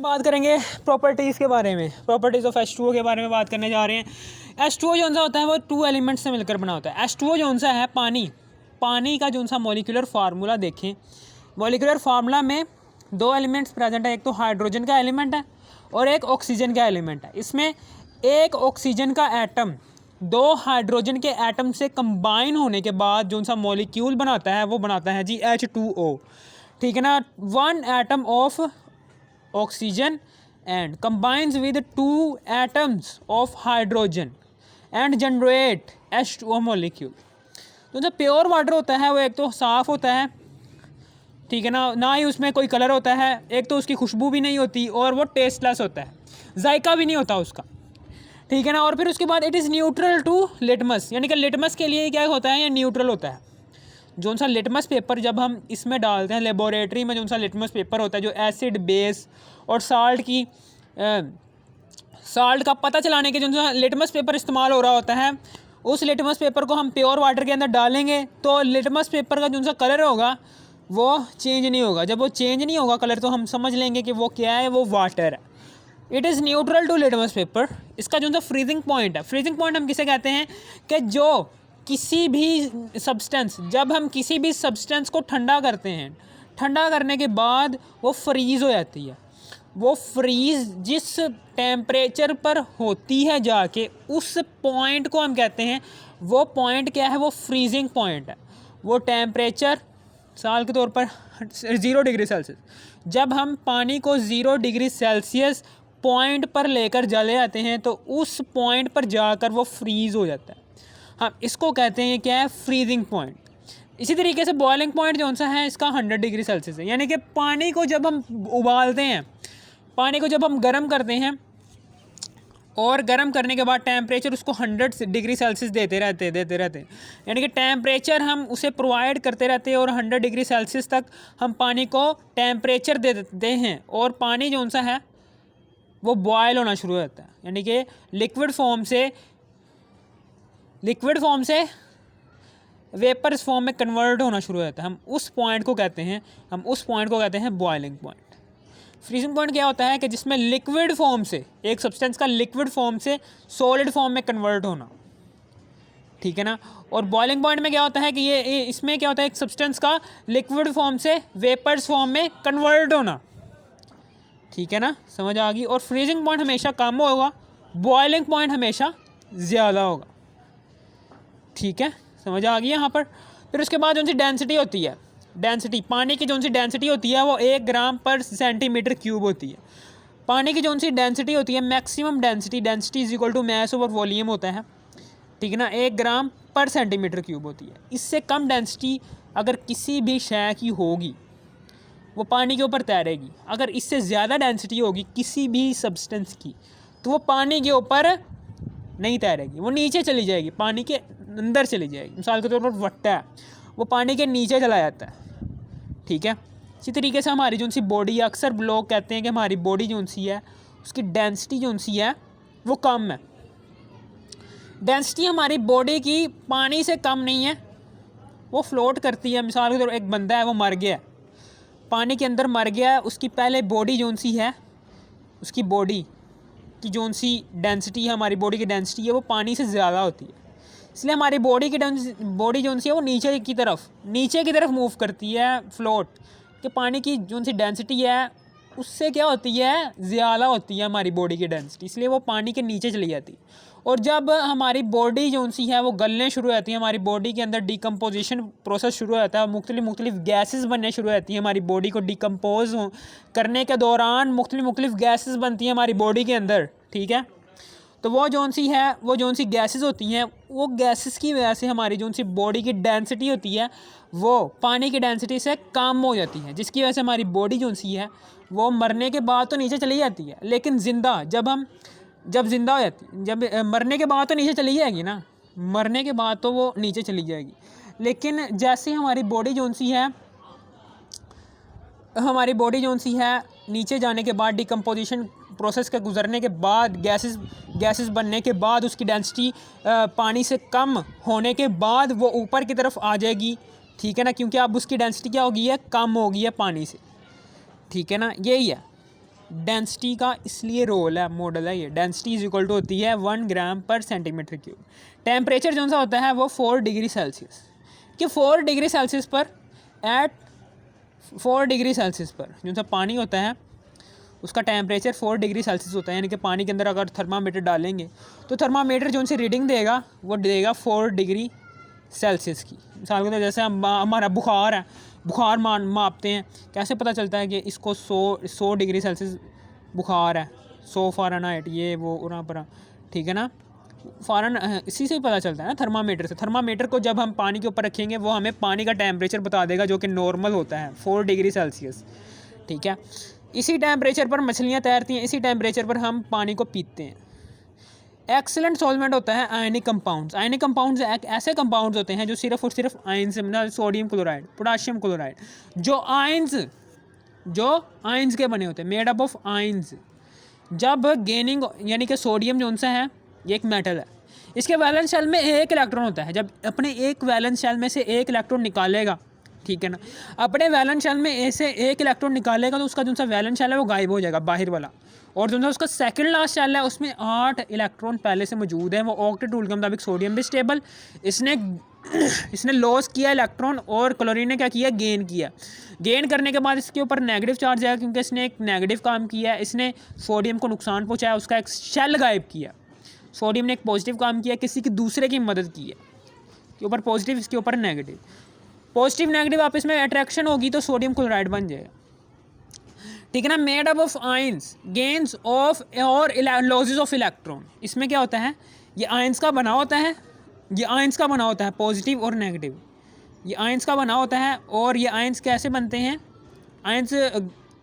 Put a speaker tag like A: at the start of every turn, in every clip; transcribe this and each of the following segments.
A: बात करेंगे प्रॉपर्टीज़ के बारे में, प्रॉपर्टीज़ ऑफ H2O के बारे में बात करने जा रहे हैं। H2O जो सा होता है वो 2 एलिमेंट्स से मिलकर बना होता है। H2O जो सा है पानी का जो सा मॉलिक्यूलर फार्मूला देखें, मॉलिक्यूलर फार्मूला में 2 एलिमेंट्स प्रेजेंट है, एक तो हाइड्रोजन का एलिमेंट है और एक ऑक्सीजन का एलिमेंट है। इसमें एक ऑक्सीजन का एटम 2 हाइड्रोजन के एटम से कंबाइन होने के बाद जो सा मॉलिक्यूल बनाता है वो बनाता है जी H2O, ठीक है ना। 1 atom of oxygen and combines with 2 atoms of hydrogen and generate H2O molecule। तो जो प्योर वाटर होता है वो एक तो साफ़ होता है, ठीक है ना ही उसमें कोई कलर होता है, एक तो उसकी खुशबू भी नहीं होती और वो टेस्टलेस होता है, जायका भी नहीं होता उसका, ठीक है ना। और फिर उसके बाद it is neutral to litmus, यानी कि लिटमस के लिए क्या होता है, ये न्यूट्रल होता है। जो सा लिटमस पेपर जब हम इसमें डालते हैं लेबोरेटरी में, जो सा लिटमस पेपर होता है जो एसिड बेस और साल्ट का पता चलाने के जो सा लिटमस पेपर इस्तेमाल हो रहा होता है, उस लिटमस पेपर को हम प्योर वाटर के अंदर डालेंगे तो लिटमस पेपर का जो सा कलर होगा वो चेंज नहीं होगा। जब वो चेंज नहीं होगा कलर तो हम समझ लेंगे कि वो क्या है, वो वाटर है। It is neutral to litmus paper. इसका जो सा फ्रीजिंग पॉइंट है, फ्रीजिंग पॉइंट हम किसे कहते हैं कि जो किसी भी सब्सटेंस, जब हम किसी भी सब्सटेंस को ठंडा करते हैं, ठंडा करने के बाद वो फ्रीज़ हो जाती है, वो फ्रीज़ जिस टेम्परेचर पर होती है जाके उस पॉइंट को हम कहते हैं, वो पॉइंट क्या है, वो फ्रीजिंग पॉइंट है। वो टेम्परेचर साल के तौर पर 0 डिग्री सेल्सियस, जब हम पानी को 0 डिग्री सेल्सियस पॉइंट पर लेकर जले जाते हैं तो उस पॉइंट पर जाकर वो फ्रीज़ हो जाता है। हम इसको कहते हैं क्या है, फ्रीजिंग पॉइंट। इसी तरीके से बॉइलिंग पॉइंट जो सा है इसका 100 डिग्री सेल्सियस है, यानी कि पानी को जब हम उबालते हैं, पानी को जब हम गर्म करते हैं और गर्म करने के बाद टेम्परेचर उसको 100 डिग्री सेल्सियस देते रहते हैं, यानी कि टेम्परेचर हम उसे प्रोवाइड करते रहते हैं और 100 डिग्री सेल्सियस तक हम पानी को टेम्परेचर दे देते हैं और पानी जो सा है वो बॉयल होना शुरू हो जाता है, यानी कि लिक्विड फॉर्म से वेपर्स फॉर्म में कन्वर्ट होना शुरू हो जाता है। हम उस पॉइंट को कहते हैं बॉइलिंग पॉइंट। फ्रीजिंग पॉइंट क्या होता है कि जिसमें लिक्विड फॉर्म से, एक सब्सटेंस का लिक्विड फॉर्म से सॉलिड फॉर्म में कन्वर्ट होना, ठीक है ना। और बॉइलिंग पॉइंट में क्या होता है कि ये इसमें क्या होता है, एक सब्सटेंस का लिक्विड फॉर्म से वेपर्स फॉर्म में कन्वर्ट होना, ठीक है ना, समझ आ गई। और फ्रीजिंग पॉइंट हमेशा कम होगा, बॉइलिंग पॉइंट हमेशा ज़्यादा होगा, ठीक है, समझ आ गई यहाँ पर। फिर उसके बाद जो सी डेंसिटी होती है, डेंसिटी पानी की जो सी डेंसिटी होती है वो 1 ग्राम पर सेंटीमीटर क्यूब होती है। पानी की जो सी डेंसिटी होती है, maximum density is equal to mass over volume होता है, ठीक है ना, 1 ग्राम पर सेंटीमीटर क्यूब होती है। इससे कम डेंसिटी अगर किसी भी शय की होगी वो पानी के ऊपर तैरेगी, अगर इससे ज़्यादा डेंसिटी होगी किसी भी सब्सटेंस की तो वो पानी के ऊपर नहीं तैरेगी, वो नीचे चली जाएगी, पानी के अंदर चली जाएगी। मिसाल के तौर पर वट्टा है, वो पानी के नीचे चला जाता है, ठीक है। इसी तरीके से हमारी जो सी बॉडी, अक्सर लोग कहते हैं कि हमारी बॉडी जो सी है उसकी डेंसिटी जो सी है वो कम है। डेंसिटी हमारी बॉडी की पानी से कम नहीं है, वो फ्लोट करती है। मिसाल के तौर पर एक बंदा है, वो मर गया है, पानी के अंदर मर गया है, उसकी पहले बॉडी जो सी है, उसकी बॉडी की जो सी डेंसिटी है, हमारी बॉडी की डेंसिटी है वो पानी से ज़्यादा होती है, इसलिए हमारी बॉडी जो सी है वो नीचे की तरफ मूव करती है, फ्लोट कि पानी की जो सी डेंसिटी है उससे क्या होती है, ज़्यादा होती है हमारी बॉडी की डेंसिटी, इसलिए वो पानी के नीचे चली जाती है। और जब हमारी बॉडी जो सी है वो गलने शुरू हो जाती है, हमारी बॉडी के अंदर डिकम्पोजिशन प्रोसेस शुरू हो जाता है, मुख्तलिफ गैसेस बनने शुरू हो जाती हैं हमारी बॉडी को डिकम्पोज करने के दौरान, मुख्तलिफ गैसेस बनती हैं हमारी बॉडी के अंदर, ठीक है। तो वो जो सी गैसेस होती हैं, वो गैसेस की वजह से हमारी जो सी बॉडी की डेंसिटी होती है वो पानी की डेंसिटी से कम हो जाती है, जिसकी वजह से हमारी बॉडी जो सी है वो मरने के बाद तो नीचे चली जाती है, लेकिन जब जिंदा हो जाती है, जब मरने के बाद तो नीचे चली जाएगी ना, मरने के बाद तो वो नीचे चली जाएगी। लेकिन जैसे हमारी बॉडी जो सी है नीचे जाने के बाद, डिकम्पोजिशन प्रोसेस के गुजरने के बाद, गैसेस बनने के बाद, उसकी डेंसिटी पानी से कम होने के बाद वो ऊपर की तरफ आ जाएगी, ठीक है ना, क्योंकि अब उसकी डेंसिटी क्या हो गई है, कम हो गई है पानी से, ठीक है ना। यही है डेंसिटी का इसलिए रोल है, मॉडल है ये। डेंसिटी इज इक्वल टू होती है 1 ग्राम पर सेंटीमीटर क्यूब। टेम्परेचर जो सा होता है वो 4 डिग्री सेल्सियस, कि 4 डिग्री सेल्सियस पर एट 4 डिग्री सेल्सियस पर जो सा पानी होता है उसका टेम्परेचर 4 डिग्री सेल्सियस होता है। यानी कि पानी के अंदर अगर थर्मामीटर डालेंगे तो थर्मामीटर जो उनसे रीडिंग देगा वो देगा 4 डिग्री सेल्सियस की। मिसाल के तौर जैसे हमारा बुखार है, बुखार मापते हैं, कैसे पता चलता है कि इसको 100 डिग्री सेल्सियस बुखार है, 100 फ़ारेनहाइट ये वो उरा परा, ठीक है ना। इसी से ही पता चलता है ना, थर्मामीटर से। थर्मामीटर को जब हम पानी के ऊपर रखेंगे वो हमें पानी का टेम्परेचर बता देगा जो कि नॉर्मल होता है 4 डिग्री सेल्सियस, ठीक है। इसी टेम्परेचर पर मछलियाँ तैरती हैं, इसी टेम्परेचर पर हम पानी को पीते हैं। एक्सीलेंट सॉल्वेंट होता है आयनिक कंपाउंड्स। आयनिक कंपाउंड्स ऐसे कंपाउंड्स होते हैं जो सिर्फ और सिर्फ आयन से, मतलब सोडियम क्लोराइड, पोटाशियम क्लोराइड, जो आयंस के बने होते हैं, मेड अप ऑफ आयंस। जब गेनिंग यानी कि सोडियम जो उनसे है ये एक मेटल है, इसके वैलेंस शेल में एक इलेक्ट्रॉन होता है। जब अपने एक वैलेंस शेल में से एक इलेक्ट्रॉन निकालेगा, ठीक है ना, अपने वैलेंस शेल में ऐसे एक इलेक्ट्रॉन निकालेगा तो उसका जो सा वैलेंस शेल है वो गायब हो जाएगा बाहर वाला, और जो उसका सेकंड लास्ट शेल है उसमें 8 इलेक्ट्रॉन पहले से मौजूद है। वो ऑक्टेट रूल के मुताबिक सोडियम भी स्टेबल, इसने लॉस किया इलेक्ट्रॉन और क्लोरीन ने क्या किया, गेन किया। गेन करने के बाद इसके ऊपर नेगेटिव चार्ज आया क्योंकि इसने एक नेगेटिव काम किया, इसने सोडियम को नुकसान पहुँचाया, उसका एक शेल गायब किया। सोडियम ने एक पॉजिटिव काम किया, किसी की दूसरे की मदद की है, के ऊपर पॉजिटिव, इसके ऊपर नेगेटिव। पॉजिटिव नेगेटिव आपस में अट्रैक्शन होगी तो सोडियम क्लोराइड बन जाएगा, ठीक है ना। Made up of ions, gains of और लॉसेस ऑफ इलेक्ट्रॉन। इसमें क्या होता है, ये आयंस का बना होता है, ये आयंस का बना होता है, पॉजिटिव और नेगेटिव, ये आयंस का बना होता है। और ये आयंस कैसे बनते हैं,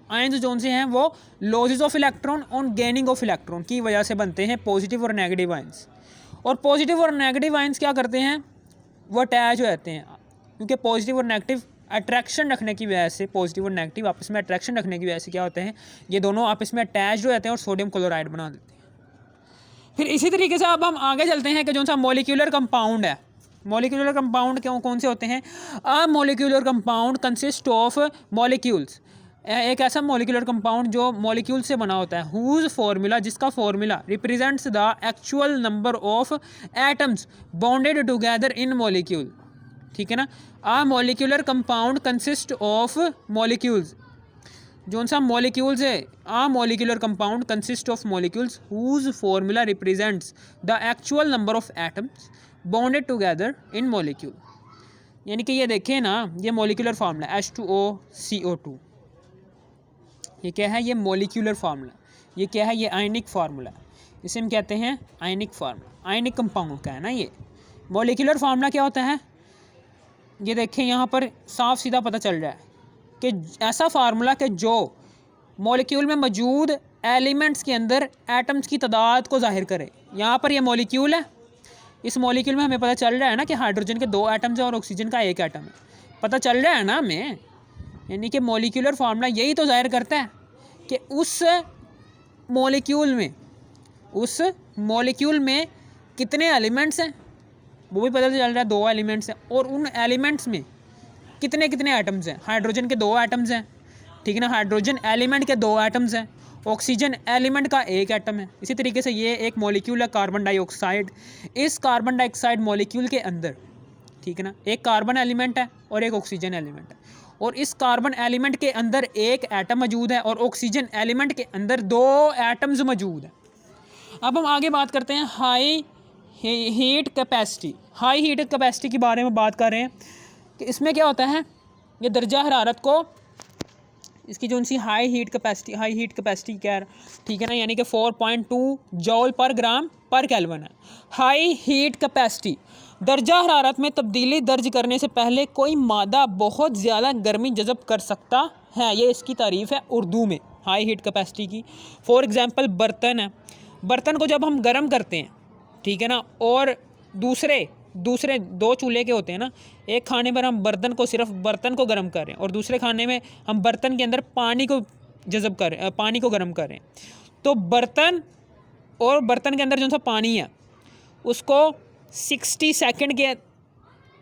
A: आयंस जो से हैं वो लॉसेस ऑफ इलेक्ट्रॉन और गेनिंग ऑफ इलेक्ट्रॉन की वजह से बनते हैं, पॉजिटिव और नेगेटिव आयंस। और पॉजिटिव और नेगेटिव आयंस क्या करते हैं, वो अटैच हो जाते हैं, क्योंकि पॉजिटिव और नेगेटिव अट्रैक्शन रखने की वजह से, पॉजिटिव और नेगेटिव आपस में अट्रैक्शन रखने की वजह से क्या होते हैं, ये दोनों आपस में अटैच हो जाते हैं और सोडियम क्लोराइड बना देते हैं। फिर इसी तरीके से अब हम आगे चलते हैं कि जो सा मॉलिक्यूलर कंपाउंड है, मॉलिक्यूलर कंपाउंड कौन से होते हैं। A molecular compound consist of molecules, एक ऐसा मॉलिक्यूलर कंपाउंड जो मॉलिक्यूल से बना होता है, हुज फॉर्मूला, जिसका formula represents the actual number of atoms bonded together in molecule, ठीक है ना। A molecular compound consist of molecules, जो सा मॉलिक्यूल्स है, a molecular compound consist of molecules whose formula represents the actual number of atoms bonded together in molecule. यानी कि ये देखें ना, ये मॉलिक्यूलर फार्मूला H2O CO2, ये क्या है, ये मॉलिक्यूलर फार्मूला, ये क्या है, ये आयनिक फार्मूला, इसे हम कहते हैं आयनिक फार्मूला, आयनिक कंपाउंड का है ना ये। मॉलिक्यूलर फार्मूला क्या होता है, ये देखें यहाँ पर साफ सीधा पता चल रहा है कि ऐसा फार्मूला कि जो मॉलिक्यूल में मौजूद एलिमेंट्स के अंदर एटम्स की तादाद को जाहिर करे। यहाँ पर ये मॉलिक्यूल है, इस मॉलिक्यूल में हमें पता चल रहा है ना कि हाइड्रोजन के 2 एटम्स हैं और ऑक्सीजन का 1 एटम है, पता चल रहा है ना हमें। यानी कि मॉलिक्यूलर फार्मूला यही तो जाहिर करता है कि उस मॉलिक्यूल में कितने एलिमेंट्स हैं, वो भी पता चल रहा है 2 एलिमेंट्स हैं, और उन एलिमेंट्स में कितने कितने एटम्स हैं। हाइड्रोजन के 2 एटम्स हैं, ठीक है ना, हाइड्रोजन एलिमेंट के 2 एटम्स हैं, ऑक्सीजन एलिमेंट का 1 एटम है। इसी तरीके से ये एक मॉलिक्यूल है कार्बन डाइऑक्साइड। इस कार्बन डाइऑक्साइड मॉलिक्यूल के अंदर, ठीक है ना, एक कार्बन एलिमेंट है और एक ऑक्सीजन एलिमेंट है, और इस कार्बन एलिमेंट के अंदर 1 एटम मौजूद है और ऑक्सीजन एलिमेंट के अंदर 2 एटम्स मौजूद हैं। अब हम आगे बात करते हैं high heat capacity. High heat capacity के बारे में बात कर रहे हैं कि इसमें क्या होता है, ये दर्जा हरारत को, इसकी जो सी हाई हीट कैपेसिटी क्या है, ठीक है ना, यानी कि 4.2 जॉल पर ग्राम पर केल्विन है। हाई हीट कैपेसिटी, दर्जा हरारत में तब्दीली दर्ज करने से पहले कोई मादा बहुत ज़्यादा गर्मी जज़ब कर सकता है, ये इसकी तारीफ़ है उर्दू में हाई हीट कैपेसिटी की। फॉर एग्ज़ाम्पल बर्तन है, बर्तन को जब हम गर्म करते हैं, ठीक है ना, और दूसरे 2 चूल्हे के होते हैं ना, एक खाने पर हम सिर्फ बर्तन को गर्म कर रहे हैं और दूसरे खाने में हम बर्तन के अंदर पानी को गर्म कर रहे हैं, तो बर्तन के अंदर जो सा पानी है उसको 60 सेकंड के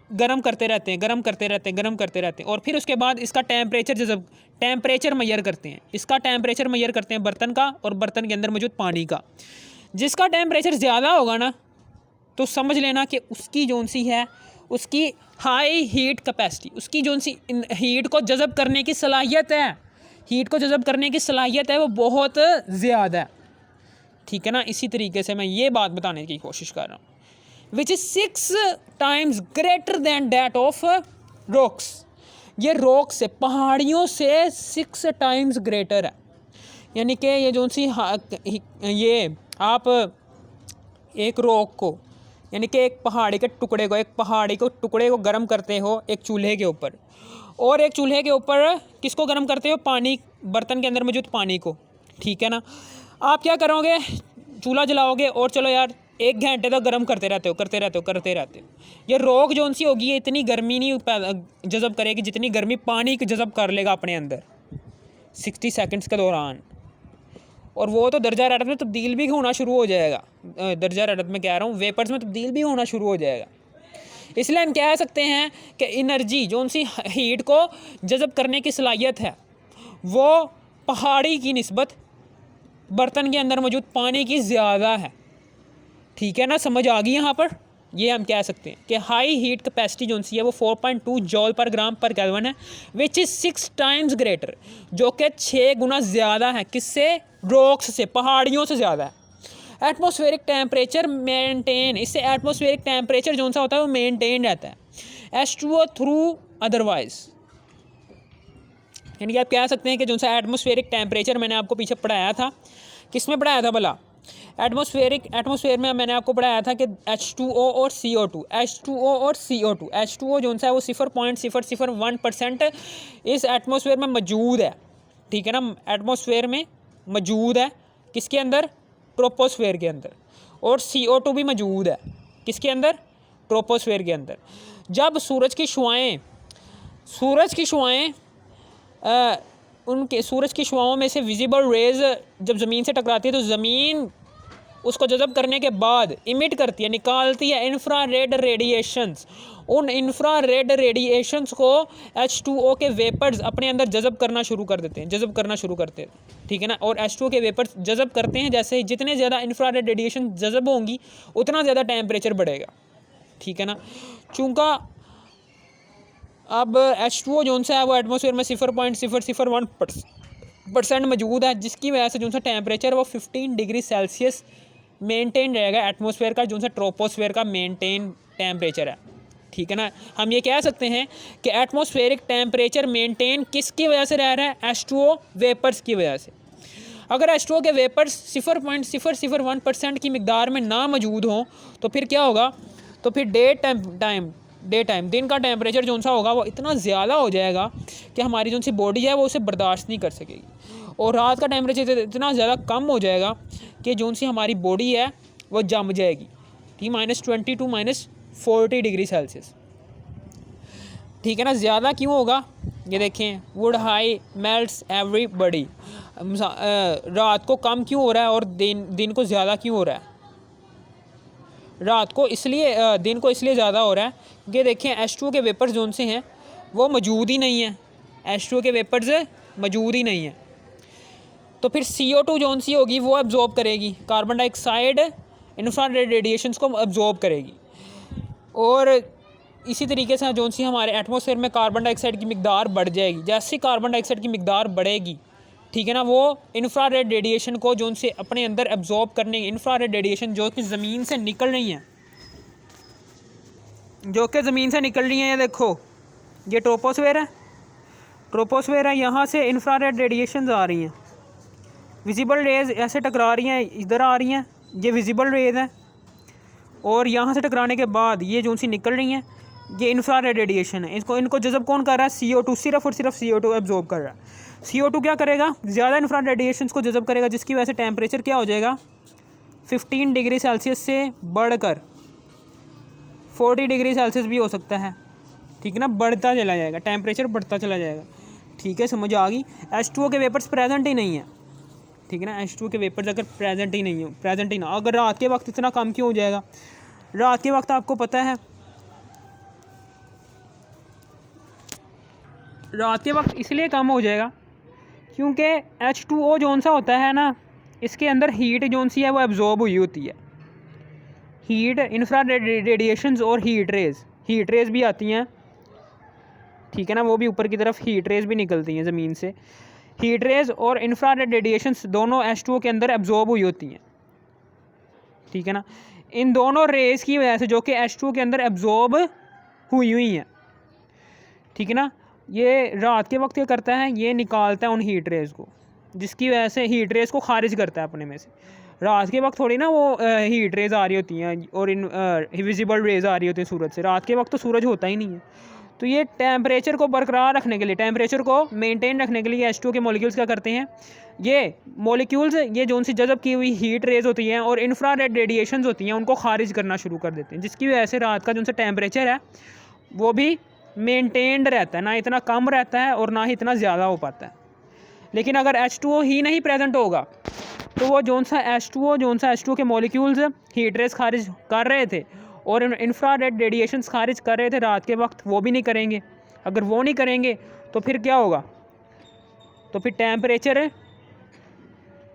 A: गर्म करते रहते हैं, गर्म करते रहते हैं, गर्म करते रहते हैं, और फिर उसके बाद इसका टेम्परेचर मैयर करते हैं। इसका टेम्परेचर मैयर करते हैं बर्तन का और बर्तन के अंदर मौजूद पानी का। जिसका टेम्परेचर ज़्यादा होगा ना, तो समझ लेना कि उसकी जोन सी है, उसकी हाई हीट कैपेसिटी, उसकी जोन सी हीट को जज़ब करने की सलाहियत है, हीट को जज़ब करने की सलाहियत है वो बहुत ज़्यादा है। ठीक है ना। इसी तरीके से मैं ये बात बताने की कोशिश कर रहा हूँ, which is 6 times greater than that of rocks. ये रॉक से, पहाड़ियों से 6 टाइम्स ग्रेटर है। यानी कि ये जो सी ये आप एक रॉक को, यानी कि एक पहाड़ी के टुकड़े को गर्म करते हो एक चूल्हे के ऊपर, और एक चूल्हे के ऊपर किसको गर्म करते हो? पानी, बर्तन के अंदर मौजूद पानी को। ठीक है ना। आप क्या करोगे? चूल्हा जलाओगे और चलो यार 1 घंटे तक गर्म करते रहते हो। ये रॉक जोन सी होगी, ये इतनी गर्मी नहीं जज़ब करेगी जितनी गर्मी पानी जज़ब कर लेगा अपने अंदर 60 सेकंड्स के दौरान। और वो तो दर्जा हरारत में तब्दील भी होना शुरू हो जाएगा, दर्जा हरारत में कह रहा हूँ, वेपर्स में तब्दील भी होना शुरू हो जाएगा। इसलिए हम कह सकते हैं कि एनर्जी जोन सी हीट को जज़ब करने की सलाहियत है वो पहाड़ी की निस्बत बर्तन के अंदर मौजूद पानी की ज़्यादा है। ठीक है ना, समझ आ गई यहाँ पर। ये हम कह सकते हैं कि हाई हीट कैपेसिटी जो सी है वो 4.2 जॉल पर ग्राम पर केल्विन है, विच इज़ 6 टाइम्स ग्रेटर, जो कि 6 गुना ज़्यादा है। किससे? रॉक्स से, पहाड़ियों से ज़्यादा है। एटमॉस्फेरिक टेम्परेचर मेंटेन, इससे एटमॉस्फेरिक टेम्परेचर जो सा होता है वो मेंटेन रहता है। H2O थ्रू अदरवाइज, यानी कि आप कह सकते हैं कि जो सा एटमॉस्फेरिक टेम्परेचर मैंने आपको पीछे पढ़ाया था, किस में पढ़ाया था भला? एटमॉस्फेयर में मैंने आपको पढ़ाया था कि H2O और CO2, H2O और CO2, H2O जो है वो 0.001% इस एटमॉस्फेयर में मौजूद है। ठीक है ना, एटमॉस्फेयर में मौजूद है। किसके अंदर? ट्रोपोस्फेयर के अंदर। और CO2 भी मौजूद है किसके अंदर? ट्रोपोस्फेयर के अंदर। जब सूरज की शुआएं उनके सूरज की शुआओं में से विजिबल रेज जब ज़मीन से टकराती है तो ज़मीन उसको जज़ब करने के बाद इमिट करती है, निकालती है इंफ्रारेड रेडिएशंस। उन इंफ्रारेड रेडिएशंस को H2O के वेपर्स अपने अंदर जज़ब करना शुरू करते हैं। ठीक है ना। और H2O के वेपर्स जज़ब करते हैं, जैसे जितने ज़्यादा इंफ्रारेड रेडिएशन जज़ब होंगी उतना ज़्यादा टेम्परेचर बढ़ेगा। ठीक है ना। चूँकि अब H2O जो सा है वो एटमॉस्फेयर में 0.001% मौजूद है, जिसकी वजह से जो सा टेम्परेचर वो 15 डिग्री सेल्सियस मेंटेन रहेगा। एटमॉस्फेयर का जो सा ट्रोपोस्फेयर का मेंटेन टेम्परेचर है। ठीक है ना। हम ये कह सकते हैं कि एटमॉस्फेरिक टेम्परेचर मेंटेन किसकी वजह से रह रहा है? H2O वेपर्स की वजह से। अगर H2O के वेपर्स 0.001% की मिकदार में ना मौजूद हों तो फिर क्या होगा? तो फिर डे टाइम दिन का टेम्परेचर जो सा होगा वो इतना ज़्यादा हो जाएगा कि हमारी जो सी बॉडी है वो उसे बर्दाश्त नहीं कर सकेगी। और रात का टेम्परेचर इतना ज़्यादा कम हो जाएगा कि जो सी हमारी बॉडी है वो जम जाएगी। ठीक, -20 to -40 डिग्री सेल्सियस। ठीक है ना। ज़्यादा क्यों होगा? ये देखें, वुड हाई मेल्ट्स एवरीबॉडी। रात को कम क्यों हो रहा है और दिन को ज़्यादा क्यों हो रहा है? दिन को इसलिए ज़्यादा हो रहा है कि देखें H2O के वेपर्स जोन से हैं वो मौजूद ही नहीं है। H2O के वेपर्स मौजूद ही नहीं है। तो फिर CO2 जोन सी होगी वो एब्जॉर्ब करेगी, कार्बन डाइऑक्साइड इंफ्रारेड रेडिएशंस को एब्जॉर्ब करेगी। और इसी तरीके से जोन सी हमारे एटमॉस्फेयर में कार्बन डाइऑक्साइड की मिकदार बढ़ जाएगी। जैसे कार्बन डाइऑक्साइड की मिकदार बढ़ेगी, ठीक है ना, वो इंफ्रारेड रेडिएशन को जो उनसे अपने अंदर एब्जॉर्ब करने, इंफ्रारेड रेडिएशन जो कि ज़मीन से निकल रही हैं, ये देखो, ये ट्रोपोस्फेयर है, यहाँ से इंफ्रारेड रेडिएशन आ रही हैं, विजिबल रेज ऐसे टकरा रही हैं, इधर आ रही हैं, ये विजिबल रेज हैं, और यहाँ से टकराने के बाद ये जो सी निकल रही हैं ये इंफ्रारेड रेडिएशन है। इनको जज़ब कौन कर रहा है? CO2, सिर्फ और सिर्फ CO2 एब्जॉर्ब कर रहा है। CO2 क्या करेगा? ज़्यादा इंफ्रारेड रेडिएशंस को जज़ब करेगा, जिसकी वजह से टेम्परेचर क्या हो जाएगा? 15 डिग्री सेल्सियस से बढ़कर 40 डिग्री सेल्सियस भी हो सकता है। ठीक है ना, बढ़ता चला जाएगा, टेम्परेचर बढ़ता चला जाएगा। ठीक है, समझ आ गई। H2O के वेपर्स प्रेजेंट ही नहीं है। ठीक है ना, H2O के वेपर्स अगर प्रेजेंट ही ना, अगर रात के वक्त इतना कम क्यों हो जाएगा? रात के वक्त आपको पता है रात के वक्त इसलिए कम हो जाएगा क्योंकि H2O जौन सा होता है ना, इसके अंदर हीट जौन सी है वो एब्जॉर्ब हुई होती है। हीट, इंफ्रारेड रेडिएशंस और हीट रेज़ भी आती हैं, ठीक है ना, वो भी ऊपर की तरफ हीट रेज़ भी निकलती हैं ज़मीन से। हीट रेज़ और इंफ्रारेड रेडिएशंस दोनों H2O के अंदर एब्जॉर्ब हुई होती हैं, ठीक है ना। इन दोनों रेज़ की वजह से जो कि H2O के अंदर एब्जॉर्ब हुई हैं, ठीक है ना, ये रात के वक्त क्या करता है, ये निकालता है उन हीट रेज़ को, जिसकी वजह से हीट रेज़ को खारिज करता है अपने में से। रात के वक्त थोड़ी ना वो हीट रेज़ आ रही होती हैं और इन विजिबल रेज़ आ रही होती हैं सूरज से। रात के वक्त तो सूरज होता ही नहीं है। तो ये टेम्परेचर को बरकरार रखने के लिए, टेम्परेचर को मेंटेन रखने के लिए H2O के मॉलिक्यूल्स क्या करते हैं, ये मॉलिक्यूल्स ये जो सी जज़ब की हुई हीट रेज़ होती हैं और इंफ्रारेड रेडिएशंस होती हैं उनको खारिज करना शुरू कर देते हैं, जिसकी वजह से रात का जो सा टेम्परेचर है वो भी मेंटेन्ड रहता है, ना इतना कम रहता है और ना ही इतना ज़्यादा हो पाता है। लेकिन अगर H2O ही नहीं प्रेजेंट होगा तो वो जो सा H2O के मॉलिक्यूल्स हीट रेज़ खारिज कर रहे थे और इंफ्रारेड रेडिएशंस खारिज कर रहे थे रात के वक्त, वो भी नहीं करेंगे। अगर वो नहीं करेंगे तो फिर क्या होगा, तो फिर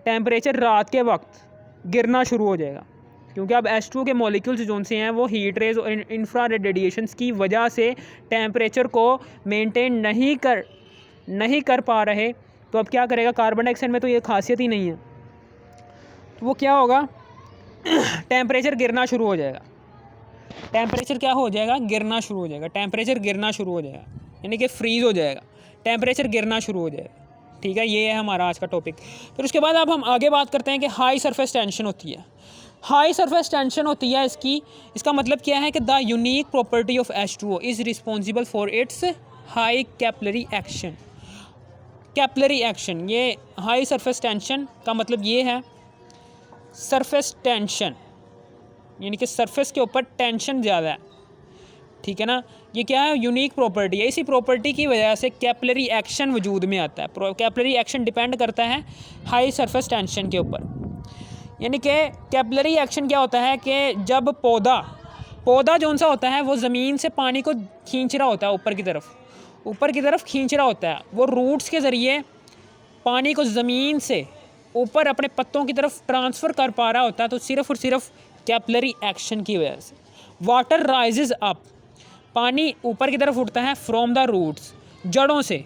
A: टेम्परेचर रात के वक्त गिरना शुरू हो जाएगा, क्योंकि अब H2O के मॉलिक्यूल्स जो से हैं वो हीट रेज़ और इंफ्रारेड रेडिएशंस की वजह से टेम्परेचर को मेंटेन नहीं कर पा रहे। तो अब क्या करेगा, कार्बन डाइऑक्साइड में तो ये खासियत ही नहीं है, तो वो क्या होगा, टेम्परेचर गिरना शुरू हो जाएगा। टेम्परेचर क्या हो जाएगा, गिरना शुरू हो जाएगा। टेम्परेचर गिरना शुरू हो जाएगा यानी कि फ्रीज़ हो जाएगा, टेम्परेचर गिरना शुरू हो जाएगा, ठीक है। ये है हमारा आज का टॉपिक। फिर उसके बाद अब हम आगे बात करते हैं कि हाई सरफेस टेंशन होती है। हाई सरफेस टेंशन होती है इसका मतलब क्या है कि the unique property of H2O is responsible for its high capillary action. Capillary action, ये हाई सरफेस टेंशन का मतलब ये है, सरफेस टेंशन यानी कि सरफेस के ऊपर टेंशन ज़्यादा है, ठीक है ना। ये क्या है, यूनिक प्रॉपर्टी है। इसी प्रॉपर्टी की वजह से कैपिलरी एक्शन वजूद में आता है। कैपिलरी एक्शन डिपेंड करता है हाई सरफेस टेंशन के ऊपर। यानी कि कैपिलरी एक्शन क्या होता है कि जब पौधा जो सा होता है वो ज़मीन से पानी को खींच रहा होता है, ऊपर की तरफ खींच रहा होता है, वो रूट्स के ज़रिए पानी को ज़मीन से ऊपर अपने पत्तों की तरफ ट्रांसफ़र कर पा रहा होता है, तो सिर्फ़ और सिर्फ कैपिलरी एक्शन की वजह से। वाटर राइजेज़ अप, पानी ऊपर की तरफ उठता है फ्रॉम द रूट्स, जड़ों से,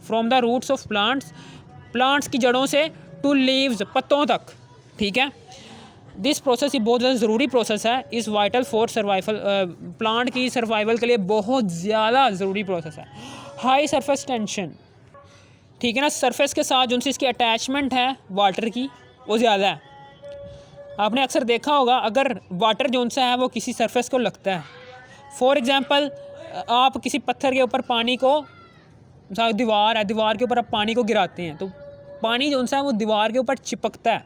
A: from the roots of plants की जड़ों से टू लीव्स, पत्तों तक, ठीक है। दिस प्रोसेस, ये बहुत ज़्यादा ज़रूरी प्रोसेस है, is vital for survival, plant की सर्वाइवल के लिए बहुत ज़्यादा ज़रूरी प्रोसेस है। हाई सरफेस टेंशन, ठीक है ना, सरफेस के साथ जो सी इसकी अटैचमेंट है वाटर की वो ज़्यादा है। आपने अक्सर देखा होगा अगर वाटर जो सा है वो किसी सरफेस को लगता है, फॉर एग्ज़ाम्पल आप किसी पत्थर के ऊपर पानी को, दीवार है, दीवार के ऊपर आप पानी को गिराते हैं तो पानी जो सा है वो दीवार के ऊपर चिपकता है,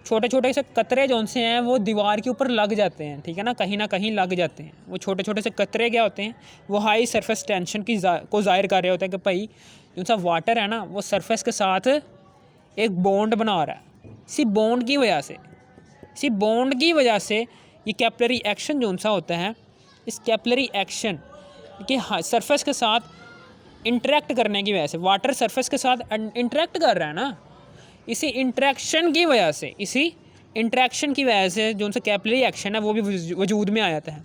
A: छोटे छोटे से कतरे जो से हैं वो दीवार के ऊपर लग जाते हैं, ठीक है ना कहीं लग जाते हैं। वो छोटे छोटे से कतरे क्या होते हैं, वो हाई सरफेस टेंशन को ज़ाहिर कर रहे होते हैं कि भाई जो सा वाटर है ना वो सरफेस के साथ एक बॉन्ड बना रहा है। इसी बॉन्ड की वजह से ये कैपिलरी एक्शन जो सा होता है, इस कैपिलरी एक्शन के सरफेस के साथ इंटरेक्ट करने की वजह से, वाटर सरफेस के साथ इंटरेक्ट कर रहा है ना, इसी इंटरेक्शन की वजह से जो सा कैपिलरी एक्शन है वो भी वजूद में आ जाता है।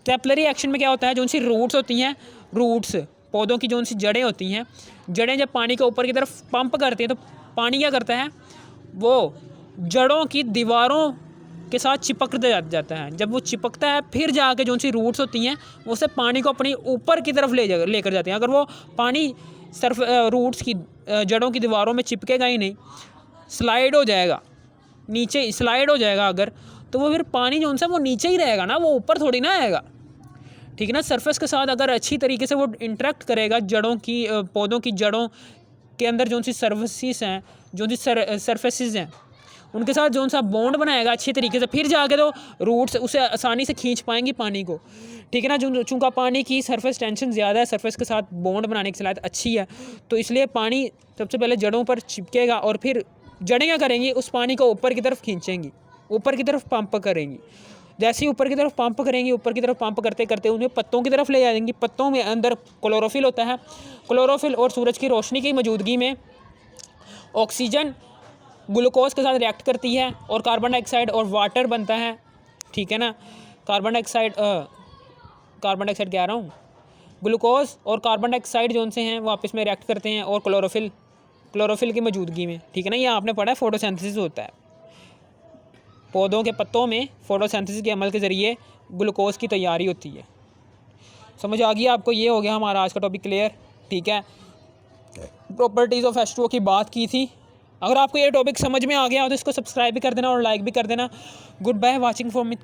A: कैपिलरी एक्शन में क्या होता है, जो सी रूट्स होती हैं, रूट्स पौधों की जो सी जड़ें होती हैं, जड़ें जब पानी को ऊपर की तरफ पंप करती हैं तो पानी क्या करता है, वो जड़ों की दीवारों के साथ चिपक जाता है। जब वो चिपकता है फिर जाके जो सी रूट्स होती हैं वो उसे पानी को अपनी ऊपर की तरफ लेकर जाते हैं। अगर वो पानी रूट्स की जड़ों की दीवारों में चिपकेगा ही नहीं, स्लाइड हो जाएगा अगर, तो वो फिर पानी जो सा वो नीचे ही रहेगा ना, वो ऊपर थोड़ी ना आएगा, ठीक है ना। सरफेस के साथ अगर अच्छी तरीके से वो इंटरेक्ट करेगा, पौधों की जड़ों के अंदर जो सी सर्फेसिस हैं, सरफेसिस हैं, उनके साथ जो सा बॉन्ड बनाएगा अच्छी तरीके से, फिर जाके तो रूट्स उसे आसानी से खींच पाएंगी पानी को, ठीक है ना। चूँकि पानी की सरफेस टेंशन ज़्यादा है, सरफेस के साथ बॉन्ड बनाने की सलाहियत अच्छी है, तो इसलिए पानी सबसे पहले जड़ों पर चिपकेगा और फिर जड़ें क्या करेंगी, उस पानी को ऊपर की तरफ खींचेंगी, ऊपर की तरफ पंप करेंगी। जैसे ही ऊपर की तरफ पंप करेंगे, ऊपर की तरफ पंप करते करते उन्हें पत्तों की तरफ ले जाएंगी। पत्तों में अंदर क्लोरोफिल होता है। क्लोरोफिल और सूरज की रोशनी की मौजूदगी में ऑक्सीजन ग्लूकोज के साथ रिएक्ट करती है और कार्बन डाइऑक्साइड और वाटर बनता है, ठीक है ना। कार्बन डाइऑक्साइड कह रहा हूँ, ग्लूकोज और कार्बन डाइऑक्साइड जो उनसे हैं वो आपस में रिएक्ट करते हैं और क्लोरोफिल की मौजूदगी में, ठीक है ना। ये आपने पढ़ा है फोटोसिंथेसिस होता है। पौधों के पत्तों में फोटोसिंथेसिस के अमल के ज़रिए ग्लूकोज की तैयारी होती है। समझ आ गया आपको। ये हो गया हमारा आज का टॉपिक क्लियर, ठीक है। प्रॉपर्टीज़ ऑफ H2O की बात की थी। अगर आपको ये टॉपिक समझ में आ गया हो तो इसको सब्सक्राइब भी कर देना और लाइक भी कर देना। Good bye, watching for me.